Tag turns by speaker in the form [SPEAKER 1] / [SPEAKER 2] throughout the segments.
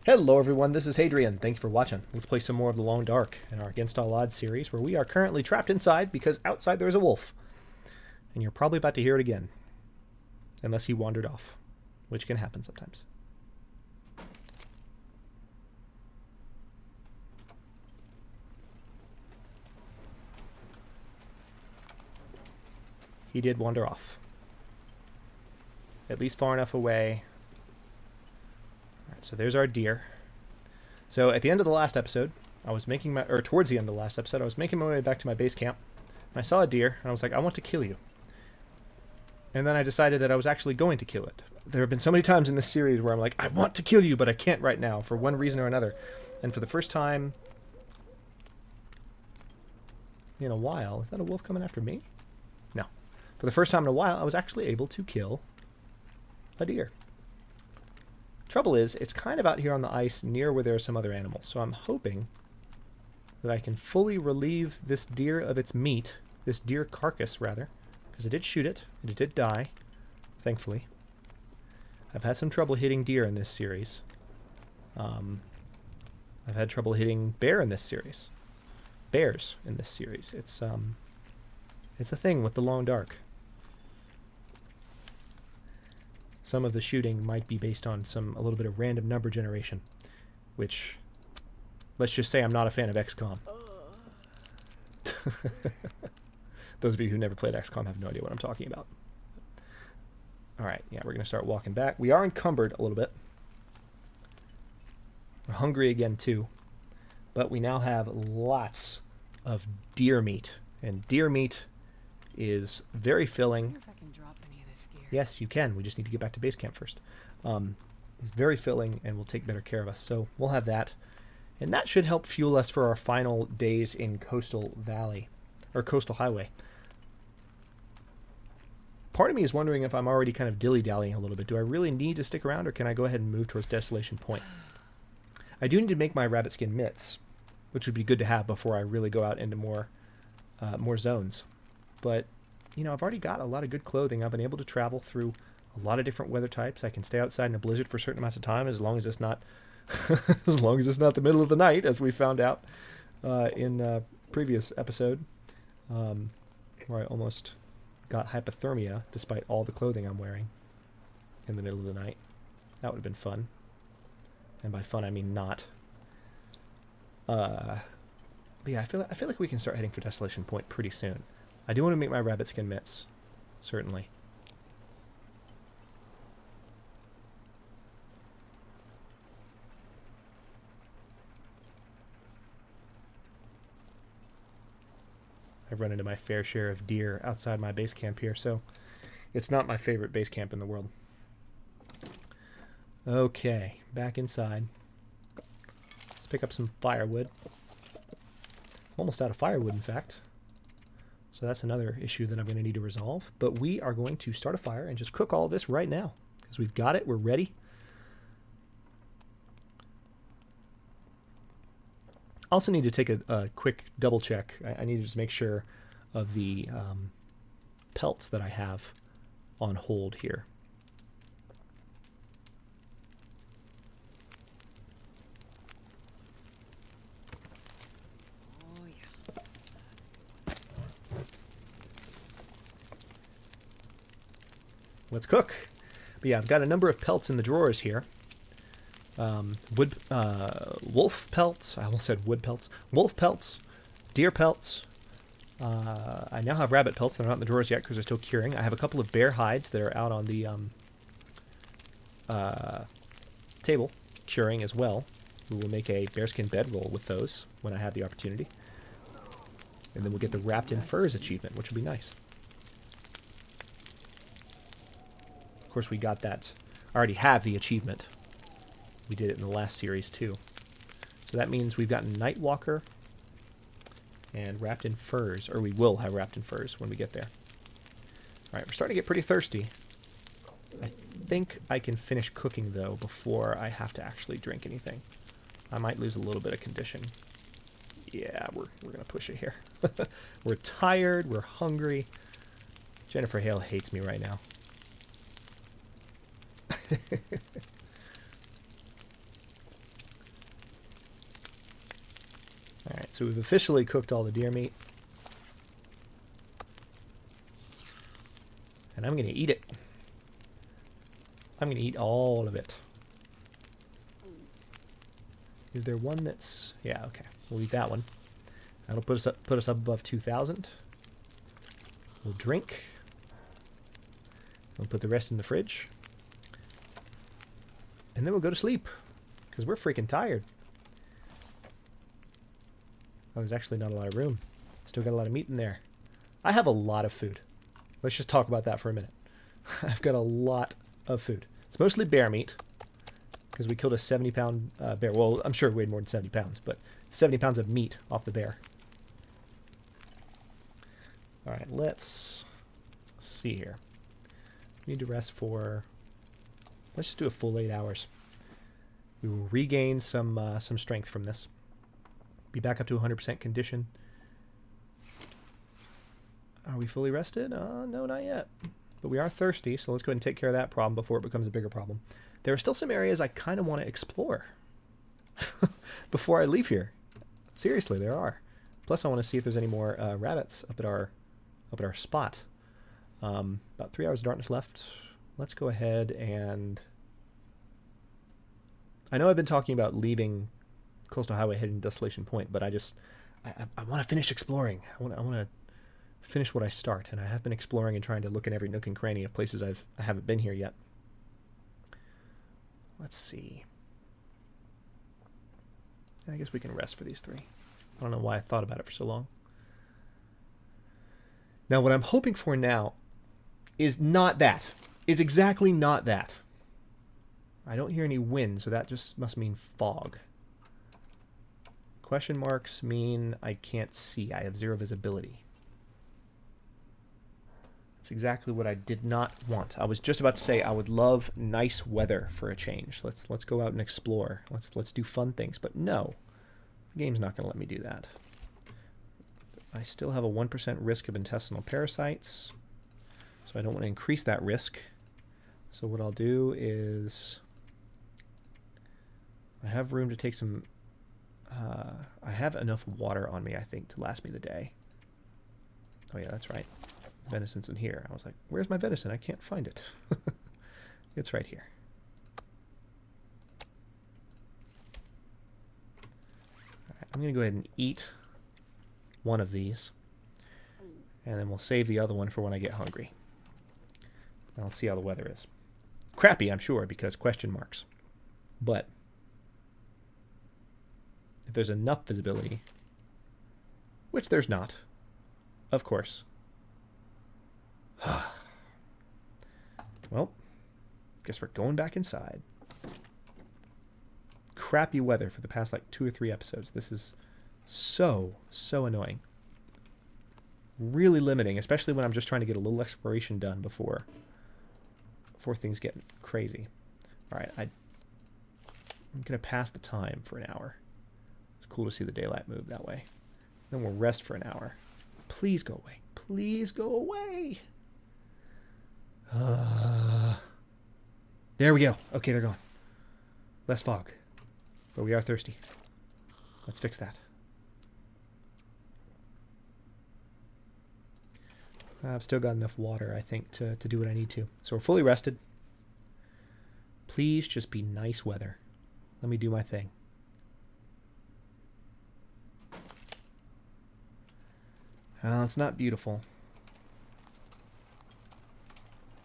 [SPEAKER 1] Hello everyone, this is Hadrian. Thank you for watching. Let's play some more of The Long Dark in our Against All Odds series, where we are currently trapped inside because outside there's a wolf. And you're probably about to hear it again. Unless he wandered off, which can happen sometimes. He did wander off. At least far enough away. Alright, so there's our deer. So at the end of the last episode, I was making my, or towards the end of the last episode, I was making my way back to my base camp. And I saw a deer, and I was like, I want to kill you. And then I decided that I was actually going to kill it. There have been so many times in this series where I'm like, I want to kill you, but I can't right now, for one reason or another. And for the first time in a while, is that a wolf coming after me? No. For the first time in a while, I was actually able to kill a deer. Trouble is, it's kind of out here on the ice near where there are some other animals, so I'm hoping that I can fully relieve this deer of its meat, this deer carcass, rather, because I did shoot it, and it did die, thankfully. I've had some trouble hitting deer in this series. I've had trouble hitting bears in this series. It's a thing with The Long Dark. Some of the shooting might be based on a little bit of random number generation, which, let's just say I'm not a fan of XCOM. Those of you who never played XCOM have no idea what I'm talking about. Alright, yeah, we're going to start walking back. We are encumbered a little bit. We're hungry again, too. But we now have lots of deer meat. And deer meat is very filling. Yes, you can. We just need to get back to base camp first. It's very filling and will take better care of us. So we'll have that. And that should help fuel us for our final days in Coastal Valley. Or Coastal Highway. Part of me is wondering if I'm already kind of dilly-dallying a little bit. Do I really need to stick around, or can I go ahead and move towards Desolation Point? I do need to make my rabbit skin mitts, which would be good to have before I really go out into more zones. But, you know, I've already got a lot of good clothing. I've been able to travel through a lot of different weather types. I can stay outside in a blizzard for certain amounts of time, as long as it's not as long as it's not the middle of the night, as we found out in a previous episode, where I almost got hypothermia despite all the clothing I'm wearing in the middle of the night. That would have been fun. And by fun, I mean not. But yeah, I feel like we can start heading for Desolation Point pretty soon. I do want to make my rabbit skin mitts, certainly. I've run into my fair share of deer outside my base camp here, so it's not my favorite base camp in the world. Okay, back inside. Let's pick up some firewood. Almost out of firewood, in fact. So that's another issue that I'm going to need to resolve. But we are going to start a fire and just cook all this right now, because we've got it, we're ready. Also need to take a quick double check. I need to just make sure of the pelts that I have on hold here.
[SPEAKER 2] Oh, yeah.
[SPEAKER 1] Let's cook. But yeah, I've got a number of pelts in the drawers here. Wolf pelts. I almost said wood pelts. Wolf pelts, deer pelts. I now have rabbit pelts. They're not in the drawers yet because they're still curing. I have a couple of bear hides that are out on the table, curing as well. We will make a bearskin bedroll with those when I have the opportunity. And then we'll get the wrapped in furs achievement, which will be nice. Of course, we got that. I already have the achievement. We did it in the last series, too. So that means we've got Nightwalker and wrapped in furs. Or we will have wrapped in furs when we get there. Alright, we're starting to get pretty thirsty. I think I can finish cooking, though, before I have to actually drink anything. I might lose a little bit of condition. Yeah, we're going to push it here. We're tired. We're hungry. Jennifer Hale hates me right now. Alright, so we've officially cooked all the deer meat. And I'm going to eat it. I'm going to eat all of it. Is there one that's... Yeah, okay. We'll eat that one. That'll put us up above 2,000. We'll drink. We'll put the rest in the fridge. And then we'll go to sleep. Because we're freaking tired. Oh, there's actually not a lot of room. Still got a lot of meat in there. I have a lot of food. Let's just talk about that for a minute. I've got a lot of food. It's mostly bear meat. Because we killed a 70-pound bear. Well, I'm sure it weighed more than 70 pounds. But 70 pounds of meat off the bear. Alright, let's see here. We need to rest for... Let's just do a full 8 hours. We will regain some strength from this. Be back up to 100% condition. Are we fully rested? No, not yet. But we are thirsty, so let's go ahead and take care of that problem before it becomes a bigger problem. There are still some areas I kind of want to explore before I leave here. Seriously, there are. Plus, I want to see if there's any more rabbits up at our spot. About 3 hours of darkness left. Let's go ahead and... I know I've been talking about leaving Coastal Highway heading to Desolation Point, but I want to finish exploring. I want to finish what I start, and I have been exploring and trying to look in every nook and cranny of places I haven't been here yet. Let's see. I guess we can rest for these 3. I don't know why I thought about it for so long. Now, what I'm hoping for now is not that. Is exactly not that. I don't hear any wind, so that just must mean fog. Question marks mean I can't see. I have 0 visibility. That's exactly what I did not want. I was just about to say I would love nice weather for a change. Let's go out and explore. Let's do fun things. But no, the game's not going to let me do that. I still have a 1% risk of intestinal parasites, so I don't want to increase that risk. So what I'll do is I have room to take some... I have enough water on me, I think, to last me the day. Oh yeah, that's right. Venison's in here. I was like, where's my venison? I can't find it. It's right here. All right, I'm going to go ahead and eat one of these. And then we'll save the other one for when I get hungry. Now let's see how the weather is. Crappy, I'm sure, because question marks. But if there's enough visibility, which there's not, of course. Well, guess we're going back inside. Crappy weather for the past like 2 or 3 episodes. This is so annoying. Really limiting, especially when I'm just trying to get a little exploration done before things get crazy. All right, I'm going to pass the time for an hour. It's cool to see the daylight move that way. Then we'll rest for an hour. Please go away. Please go away. There we go. Okay, they're gone. Less fog. But we are thirsty. Let's fix that. I've still got enough water, I think, to do what I need to. So we're fully rested. Please just be nice weather. Let me do my thing. It's not beautiful.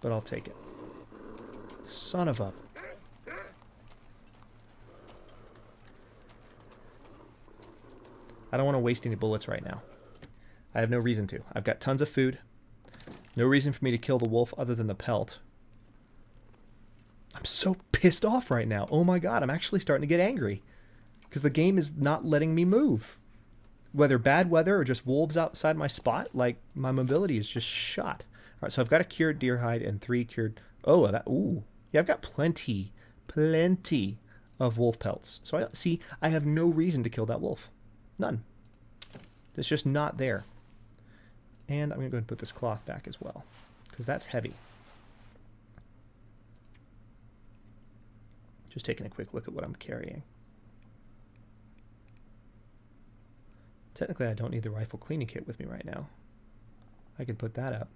[SPEAKER 1] But I'll take it. Son of a... I don't want to waste any bullets right now. I have no reason to. I've got tons of food. No reason for me to kill the wolf other than the pelt. I'm so pissed off right now. Oh my god, I'm actually starting to get angry. Because the game is not letting me move. Whether bad weather or just wolves outside my spot, like, my mobility is just shot. Alright, so I've got a cured deer hide and 3 cured... Oh, that... Ooh. Yeah, I've got plenty of wolf pelts. So, I have no reason to kill that wolf. None. It's just not there. And I'm going to go ahead and put this cloth back as well. Because that's heavy. Just taking a quick look at what I'm carrying. Technically, I don't need the rifle cleaning kit with me right now. I could put that up.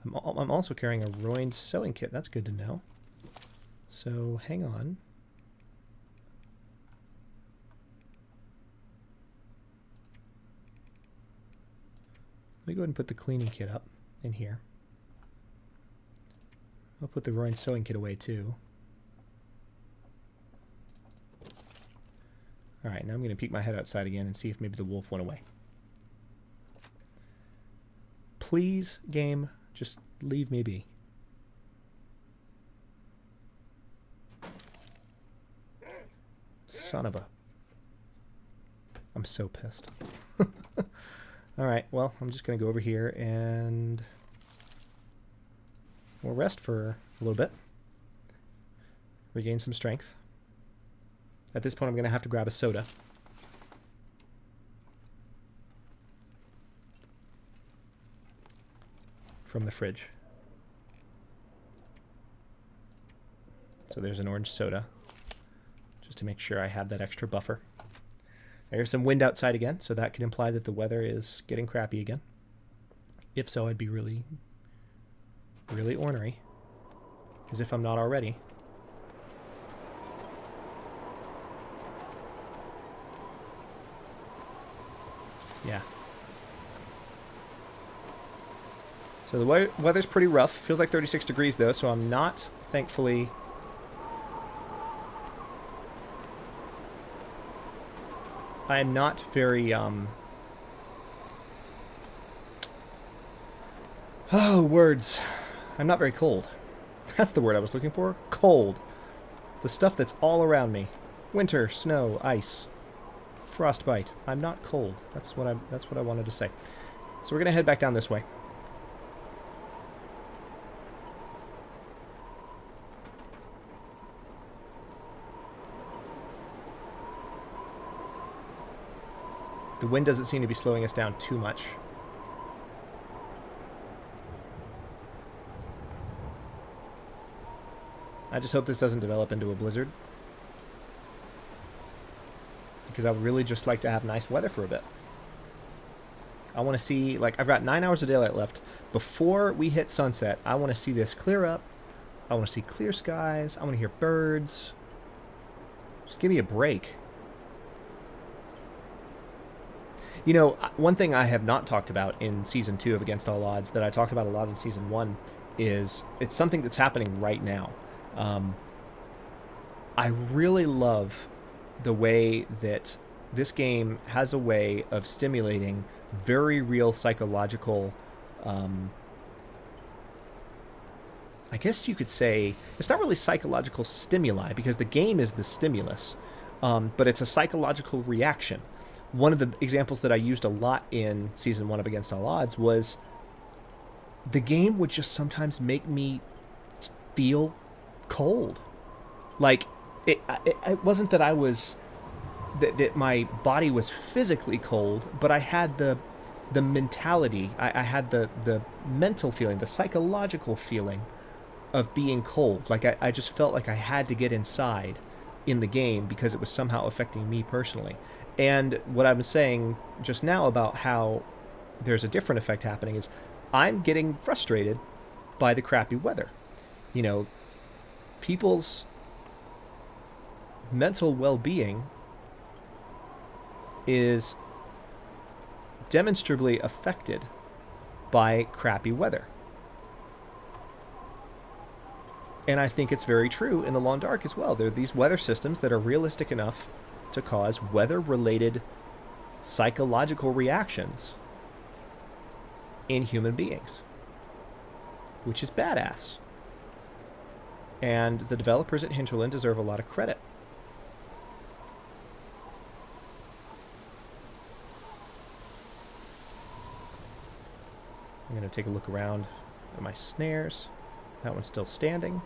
[SPEAKER 1] I'm also carrying a ruined sewing kit. That's good to know. So, hang on. Let me go ahead and put the cleaning kit up in here. I'll put the ruined sewing kit away too. Alright, now I'm going to peek my head outside again and see if maybe the wolf went away. Please, game, just leave me be. Son of a... I'm so pissed. Alright, well, I'm just going to go over here and... we'll rest for a little bit. Regain some strength. At this point, I'm going to have to grab a soda. From the fridge. So there's an orange soda. Just to make sure I have that extra buffer. There's some wind outside again, so that could imply that the weather is getting crappy again. If so, I'd be really, really ornery. As if I'm not already. Yeah. So the weather's pretty rough. Feels like 36 degrees though, so I'm not, thankfully... I am not very, oh, words. I'm not very cold. That's the word I was looking for. Cold. The stuff that's all around me. Winter, snow, ice. Frostbite. I'm not cold. That's what I wanted to say. So we're gonna head back down this way. The wind doesn't seem to be slowing us down too much. I just hope this doesn't develop into a blizzard. Because I would really just like to have nice weather for a bit. I want to see, like, I've got 9 hours of daylight left. Before we hit sunset, I want to see this clear up. I want to see clear skies. I want to hear birds. Just give me a break. You know, one thing I have not talked about in Season 2 of Against All Odds that I talked about a lot in Season 1 is it's something that's happening right now. I really love the way that this game has a way of stimulating very real psychological, I guess you could say, it's not really psychological stimuli because the game is the stimulus, but it's a psychological reaction. One of the examples that I used a lot in Season 1 of Against All Odds was the game would just sometimes make me feel cold. Like, it wasn't that I was... that my body was physically cold, but I had the mentality, I had the mental feeling, the psychological feeling of being cold. Like, I just felt like I had to get inside in the game because it was somehow affecting me personally. And what I was saying just now about how there's a different effect happening is I'm getting frustrated by the crappy weather. You know, people's mental well-being is demonstrably affected by crappy weather. And I think it's very true in the Long Dark as well. There are these weather systems that are realistic enough to cause weather-related psychological reactions in human beings, which is badass. And the developers at Hinterland deserve a lot of credit. I'm going to take a look around at my snares. That one's still standing.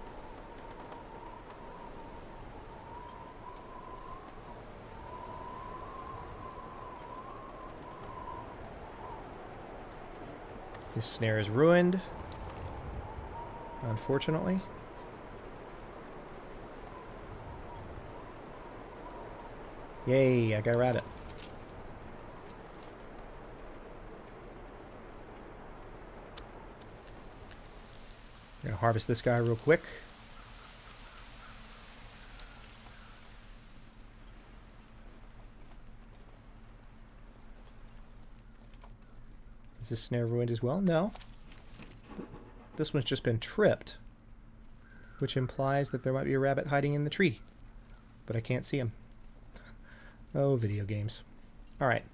[SPEAKER 1] This snare is ruined, unfortunately. Yay, I got a rabbit. harvest this guy real quick. Is this snare ruined as well? No. This one's just been tripped, which implies that there might be a rabbit hiding in the tree, but I can't see him. Oh, video games. Alright,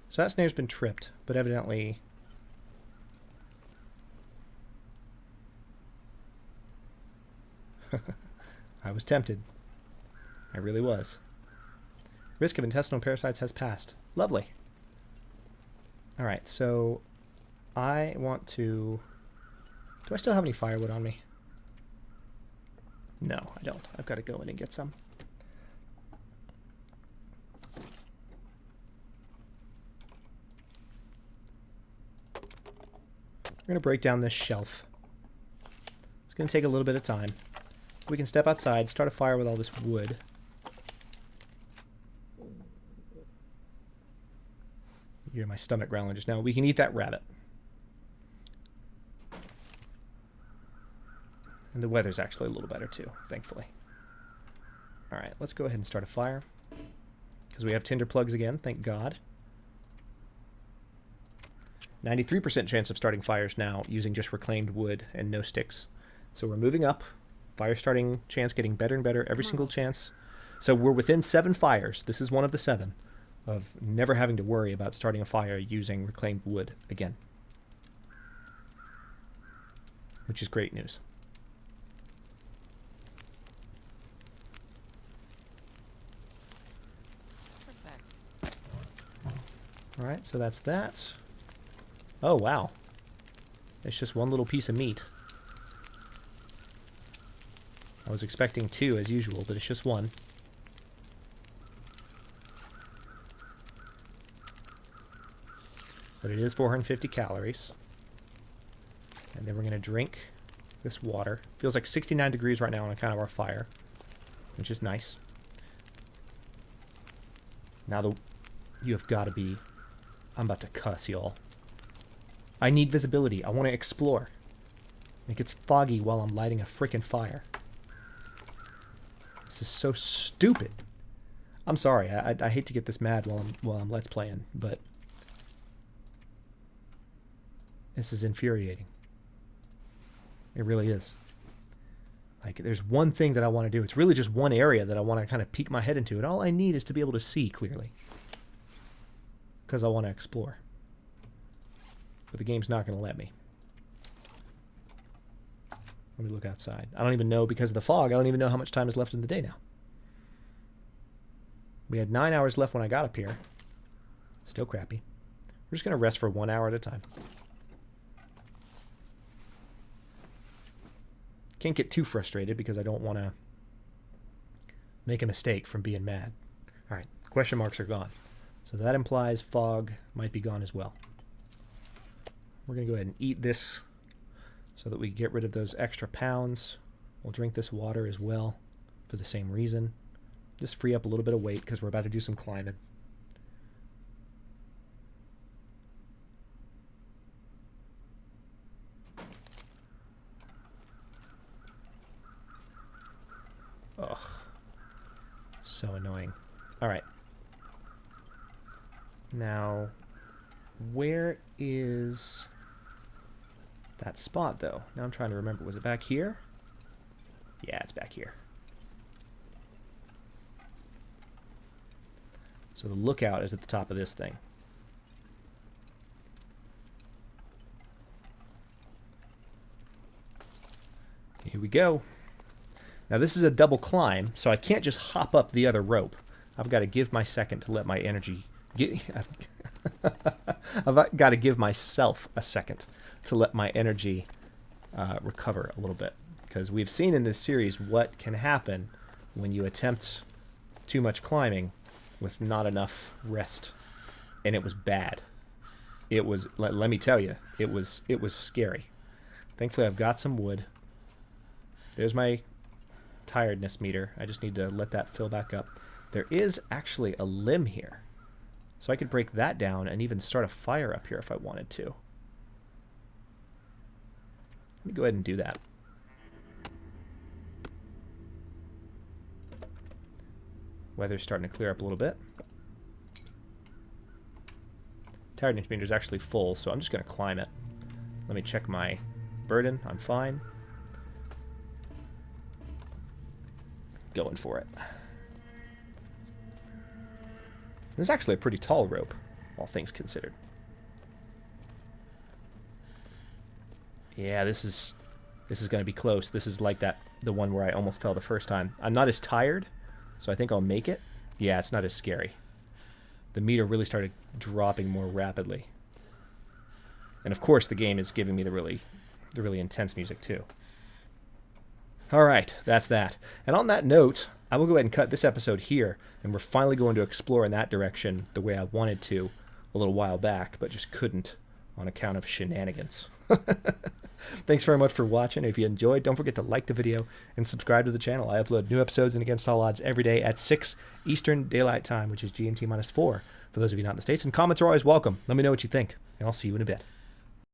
[SPEAKER 1] so that snare's been tripped, but evidently... I was tempted. I really was. Risk of intestinal parasites has passed. Lovely. Alright, so I want to... Do I still have any firewood on me? No, I don't. I've got to go in and get some. We're going to break down this shelf. It's going to take a little bit of time. We can step outside, start a fire with all this wood. You hear my stomach growling just now. We can eat that rabbit. And the weather's actually a little better too, thankfully. Alright, let's go ahead and start a fire. Because we have tinder plugs again, thank God. 93% chance of starting fires now using just reclaimed wood and no sticks. So we're moving up. Fire starting chance getting better and better every single chance. So we're within 7 fires. This is one of the 7 of never having to worry about starting a fire using reclaimed wood again. Which is great news. Alright, so that's that. Oh, wow. It's just one little piece of meat. I was expecting 2 as usual, but it's just 1. But it is 450 calories. And then we're going to drink this water. Feels like 69 degrees right now on account of our fire, which is nice. Now you have got to be... I'm about to cuss, y'all. I need visibility. I want to explore. It gets foggy while I'm lighting a freaking fire. This is so stupid. I'm sorry. I hate to get this mad while I'm let's playing, but this is infuriating. It really is. Like, there's one thing that I want to do. It's really just one area that I want to kind of peek my head into, and all I need is to be able to see clearly. Because I want to explore. But the game's not going to let me. Let me look outside. I don't even know, because of the fog, I don't even know how much time is left in the day now. We had 9 hours left when I got up here. Still crappy. We're just going to rest for 1 hour at a time. Can't get too frustrated because I don't want to make a mistake from being mad. Alright, question marks are gone. So that implies fog might be gone as well. We're going to go ahead and eat this so that we get rid of those extra pounds. We'll drink this water as well for the same reason. Just free up a little bit of weight because we're about to do some climbing. Ugh. So annoying. Alright. Now, where is that spot, though? Now I'm trying to remember. Was it back here? Yeah, it's back here. So the lookout is at the top of this thing. Here we go. Now this is a double climb, so I can't just hop up the other rope. I've got to give my second to let my energy... I've got to give myself a second to let my energy recover a little bit. Because we've seen in this series what can happen when you attempt too much climbing with not enough rest. And it was bad. It was, let me tell you, it was scary. Thankfully I've got some wood. There's my tiredness meter. I just need to let that fill back up. There is actually a limb here. So I could break that down and even start a fire up here if I wanted to. Let me go ahead and do that. Weather's starting to clear up a little bit. Hadrian meter is actually full, so I'm just going to climb it. Let me check my burden. I'm fine. Going for it. This is actually a pretty tall rope, all things considered. Yeah, this is going to be close. This is like the one where I almost fell the first time. I'm not as tired, so I think I'll make it. Yeah, it's not as scary. The meter really started dropping more rapidly. And of course the game is giving me the really intense music too. Alright, that's that. And on that note, I will go ahead and cut this episode here, and we're finally going to explore in that direction the way I wanted to a little while back, but just couldn't on account of shenanigans. Thanks very much for watching. If you enjoyed, don't forget to like the video and subscribe to the channel. I upload new episodes and Against All Odds every day at 6 Eastern Daylight Time, which is GMT -4 for those of you not in the States. And comments are always welcome. Let me know what you think, and I'll see you in a bit.